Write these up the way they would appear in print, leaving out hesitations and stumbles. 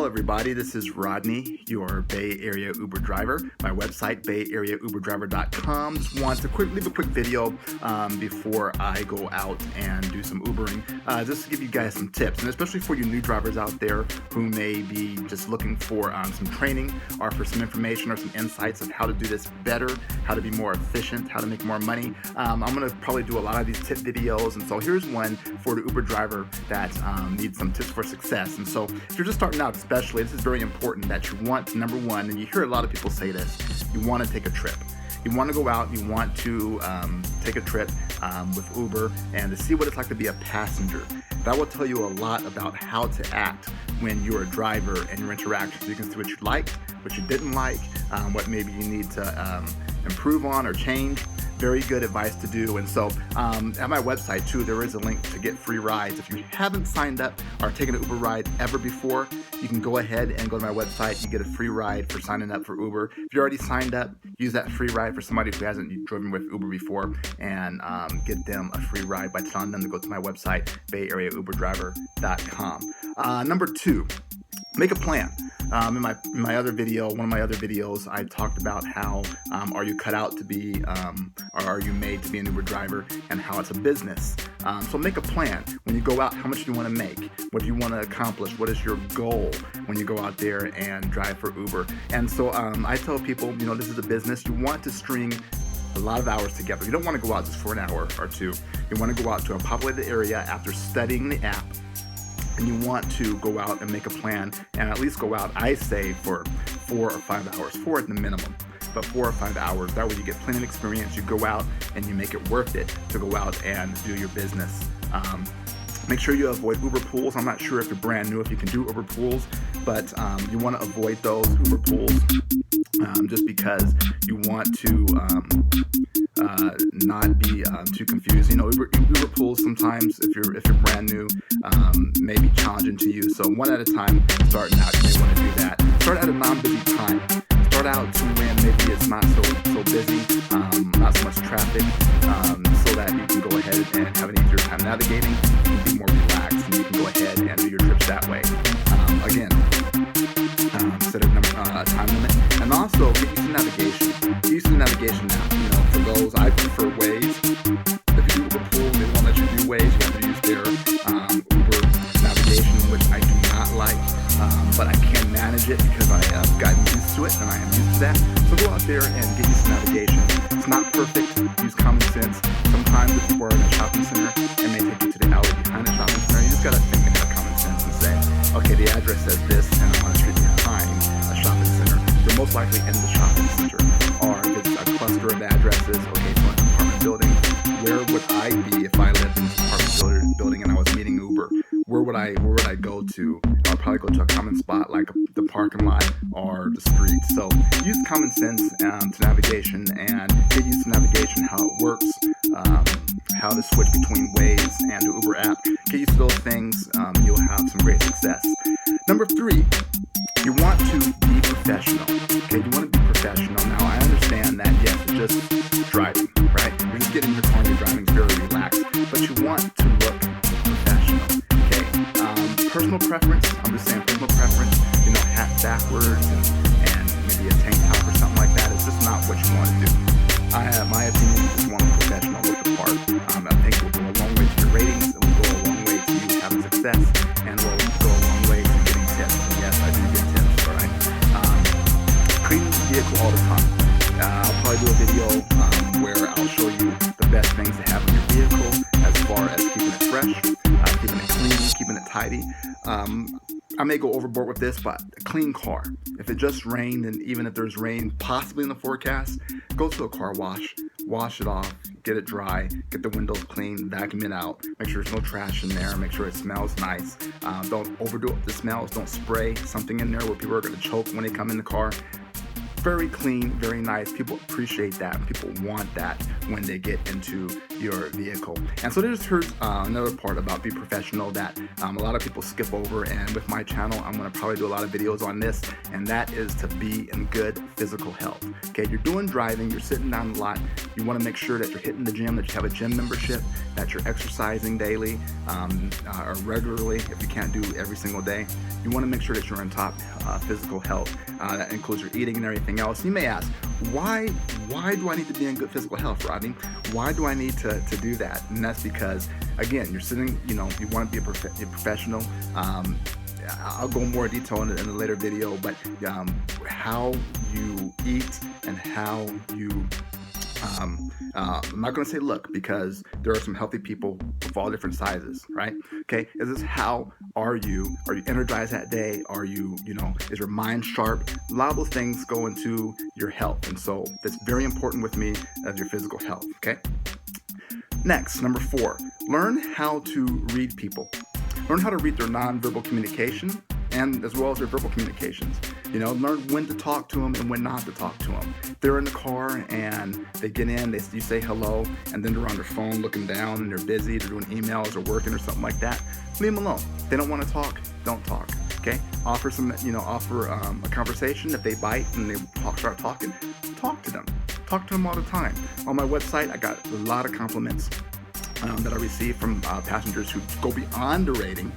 Hello everybody, this is Rodney, your Bay Area Uber driver. My website, bayareauberdriver.com. Just want to leave a quick video before I go out and do some Ubering, just to give you guys some tips, and especially for you new drivers out there who may be just looking for some training or for some information or some insights of how to do this better, how to be more efficient, how to make more money. I'm going to probably do a lot of these tip videos, and so here's one for the Uber driver that needs some tips for success. And so if you're just starting out, especially, this is very important that you want to, number one, and you hear a lot of people say this, you want to take a trip. You want to go out, you want to take a trip with Uber and to see what it's like to be a passenger. That will tell you a lot about how to act when you're a driver and your interactions. So you can see what you liked, what you didn't like, what maybe you need to improve on or change. Very good advice to do. And so at my website too, there is a link to get free rides. If you haven't signed up or taken an Uber ride ever before, you can go ahead and go to my website. You get a free ride for signing up for Uber. If you already signed up, use that free ride for somebody who hasn't driven with Uber before, and get them a free ride by telling them to go to my website, bayareauberdriver.com. Number two, make a plan. In my other video, one of my other videos, I talked about how are you cut out to be, or are you made to be an Uber driver, and how it's a business. So make a plan. When you go out, how much do you want to make? What do you want to accomplish? What is your goal when you go out there and drive for Uber? And so I tell people, this is a business. You want to string a lot of hours together. You don't want to go out just for an hour or two. You want to go out to a populated area after studying the app, and you want to go out and make a plan and at least go out, I say, for 4 or 5 hours, 4 at the minimum, but 4 or 5 hours. That way you get plenty of experience. You go out and you make it worth it to go out and do your business. Make sure you avoid Uber pools. I'm not sure if you're brand new if you can do Uber pools, but you want to avoid those Uber pools just because you want to not be too confused. Uber pools sometimes, if you're brand new, may be challenging to you. So one at a time, starting out, you may want to do that. Start at a non-busy time. Start out to when maybe it's not so busy, not so much traffic, so that you can go ahead and have an easier time navigating. You can be more relaxed, and you can go ahead and do your trips that way. Again, set a time limit, and also get used to navigation. Get used to navigation now. For those, I prefer Waze. If you do Uber pool, they won't let you do Waze. You have to use their Uber navigation, which I do not like, but I can manage it because I have gotten used to it, and I am used to that. So go out there and get used to navigation. It's not perfect. Use common sense. Sometimes if you are in a shopping center, it may take you to the alley behind the shopping center. You just got to think and have common sense and say, okay, the address says this, and I'm on a street behind a shopping center. They're most likely in the shopping center. Or if it's a cluster of addresses, okay, so an apartment building, where would I be if I lived in this apartment building and I was meeting Uber? Where would I go to? I'll probably go to a common spot like the parking lot or the street. So use common sense to navigation, and get used to navigation, how it works, how to switch between Waze and the Uber app. Get used to those things. You'll have some great success. Number 3, you want to be professional. Okay, you want to be professional. Now, I understand that, yes, it's just driving, right? You're just getting in your car and you're driving, it's very relaxed, but you want to look professional. Okay, personal preference, I'm just saying personal preference, hat backwards and maybe a tank top or something like that. It's just not what you want to do. My opinion, you just want a professional look the part. I think it will go a long way to your ratings, it will go a long way to you having success, and will go a long way to getting tips. And yes, I do get tips, all right? Cleaning the vehicle all the time. I'll probably do a video where I'll show you the best things to have in your vehicle as far as keeping it fresh, keeping it clean, keeping it tidy. I may go overboard with this, but a clean car. If it just rained, and even if there's rain possibly in the forecast, go to a car wash, wash it off, get it dry, get the windows clean, vacuum it out, make sure there's no trash in there, make sure it smells nice. Don't overdo it with the smells, don't spray something in there where people are going to choke when they come in the car. very clean, very nice. People appreciate that. People want that when they get into your vehicle. And so here's another part about be professional that a lot of people skip over, and with my channel I'm going to probably do a lot of videos on this, and that is to be in good physical health. Okay, you're doing driving, you're sitting down a lot, you want to make sure that you're hitting the gym, that you have a gym membership, that you're exercising daily or regularly if you can't do every single day. You want to make sure that you're in top physical health. That includes your eating and everything else. You may ask, why do I need to be in good physical health, Rodney? Why do I need to do that? And that's because, again, you're sitting, you want to be a professional. I'll go more detail in a later video, but how you eat and how you I'm not going to say look, because there are some healthy people of all different sizes, right? Okay, is this how are you energized that day? Are you, is your mind sharp? A lot of those things go into your health, and so that's very important with me as your physical health. Okay, next, number 4, learn how to read people. Learn how to read their nonverbal communication and as well as their verbal communications. Learn when to talk to them and when not to talk to them. They're in the car and they get in, you say hello, and then they're on their phone looking down and they're busy, they're doing emails or working or something like that. Leave them alone. If they don't want to talk, don't talk. Okay? Offer a conversation. If they bite and they start talking, talk to them. Talk to them all the time. On my website, I got a lot of compliments that I receive from passengers who go beyond the rating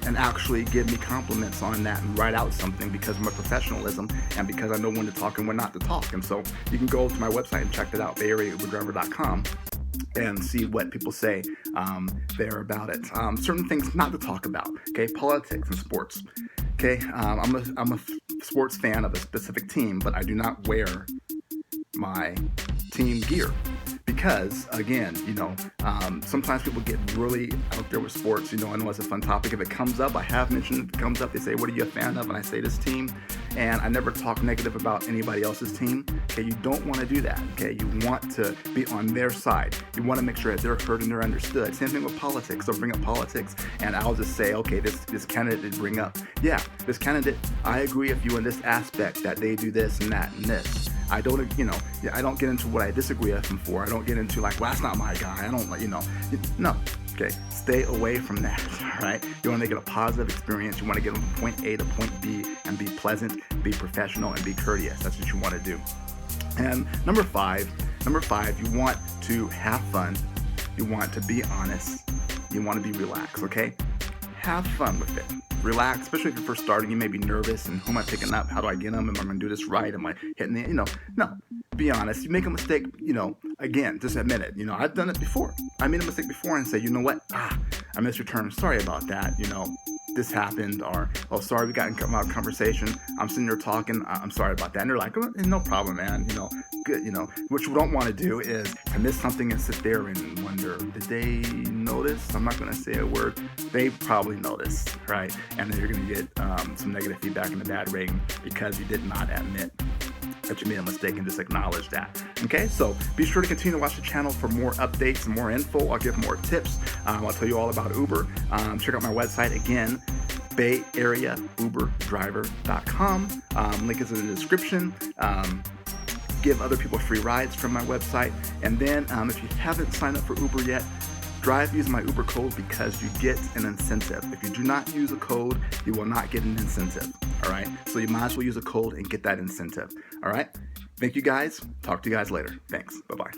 and actually give me compliments on that and write out something because of my professionalism and because I know when to talk and when not to talk. And so you can go to my website and check that out, BayAreaUberDriver.com, and see what people say there about it. Certain things not to talk about, okay? Politics and sports. Okay, I'm a sports fan of a specific team, but I do not wear my team gear. Because, again, sometimes people get really out there with sports. I know it's a fun topic. If it comes up, I have mentioned it comes up, they say, what are you a fan of? And I say this team. And I never talk negative about anybody else's team. Okay, you don't want to do that. Okay, you want to be on their side. You want to make sure that they're heard and they're understood. Same thing with politics. Don't bring up politics and I'll just say, okay, this candidate did bring up. Yeah, this candidate, I agree with you in this aspect that they do this and that and this. I don't get into what I disagree with them for. I don't get into well, that's not my guy. I don't no. Okay, stay away from that, all right? You want to make it a positive experience. You want to get them from point A to point B and be pleasant, be professional, and be courteous. That's what you want to do. And number five, you want to have fun. You want to be honest. You want to be relaxed, okay? Have fun with it. Relax, especially if you're first starting. You may be nervous and who am I picking up? How do I get them? Am I going to do this right? Am I hitting the, no, be honest. You make a mistake, again, just admit it. I've done it before. I made a mistake before and say, you know what? I missed your turn. Sorry about that. This happened, or, oh, sorry, we got in a conversation. I'm sitting there talking. I'm sorry about that. And they're like, oh, no problem, man. Good. What you don't want to do is to miss something and sit there and wonder, did they notice? I'm not going to say a word. They probably noticed, right? And then you're going to get some negative feedback and a bad rating because you did not admit that you made a mistake and just acknowledge that. Okay, so be sure to continue to watch the channel for more updates and more info. I'll give more tips. I'll tell you all about Uber. Check out my website again, BayAreaUberDriver.com. Link is in the description. Give other people free rides from my website. And then if you haven't signed up for Uber yet, drive using my Uber code because you get an incentive. If you do not use a code, you will not get an incentive. All right, so you might as well use a code and get that incentive. All right, thank you guys. Talk to you guys later. Thanks. Bye-bye.